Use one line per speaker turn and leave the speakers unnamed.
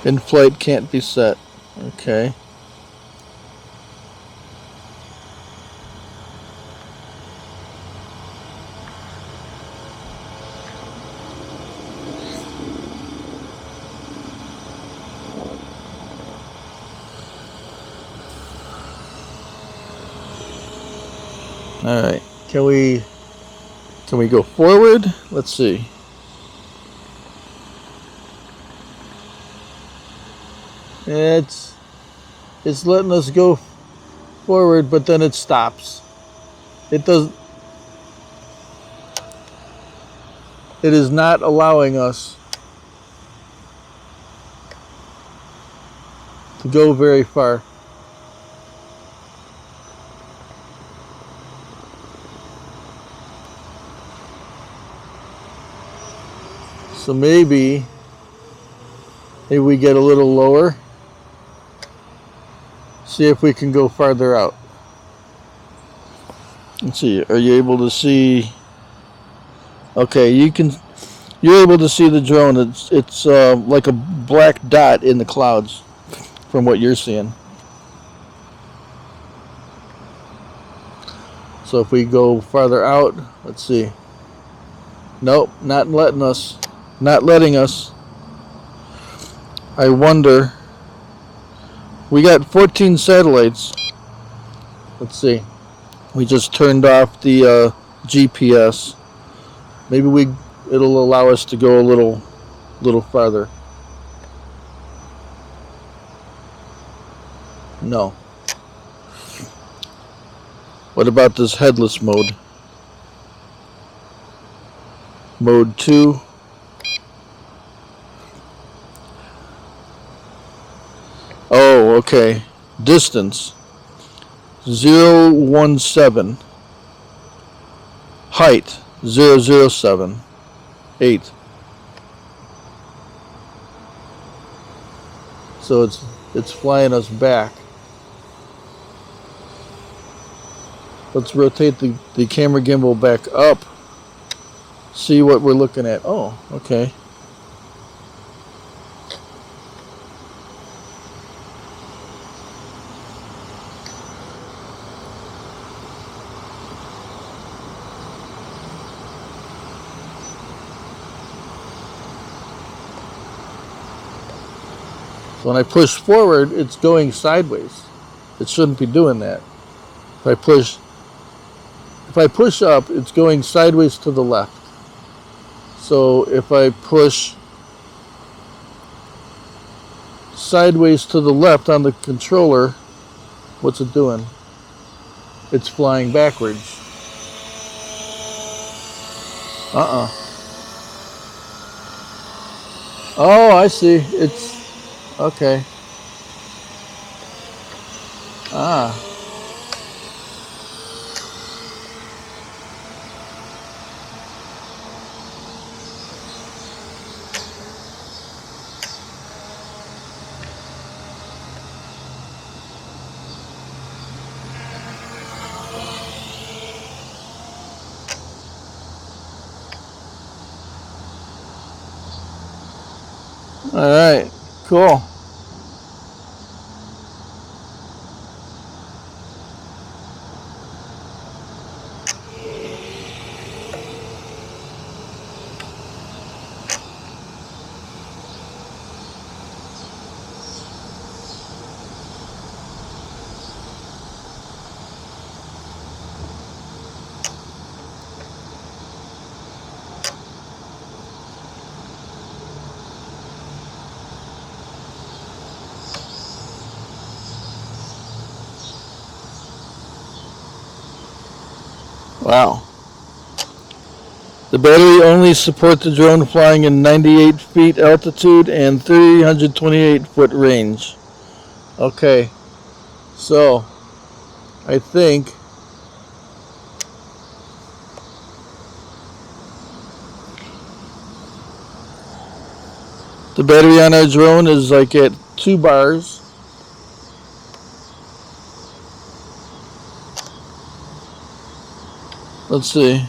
In flight can't be set. Okay. All right. Can we go forward? Let's see. It's letting us go forward, but then it stops. It does. It is not allowing us to go very far. So maybe we get a little lower. See if we can go farther out. Let's see. Are you able to see? Okay, you're able to see the drone. It's like a black dot in the clouds from what you're seeing. So if we go farther out, let's see. Nope, not letting us. Not letting us. I wonder. We got 14 satellites. Let's see. We just turned off the GPS. Maybe it'll allow us to go a little farther. No. What about this headless mode? Mode 2. Oh, okay. Distance 017. Height 007. 8. So it's flying us back. Let's rotate the camera gimbal back up. See what we're looking at. Oh, okay. So when I push forward, it's going sideways. It shouldn't be doing that. If I push up, it's going sideways to the left. So if I push sideways to the left on the controller, what's it doing? It's flying backwards. Oh, I see. It's okay. All right, cool. Wow. The battery only supports the drone flying in 98 feet altitude and 328 foot range. Okay, so I think the battery on our drone is like at 2 bars. Let's see.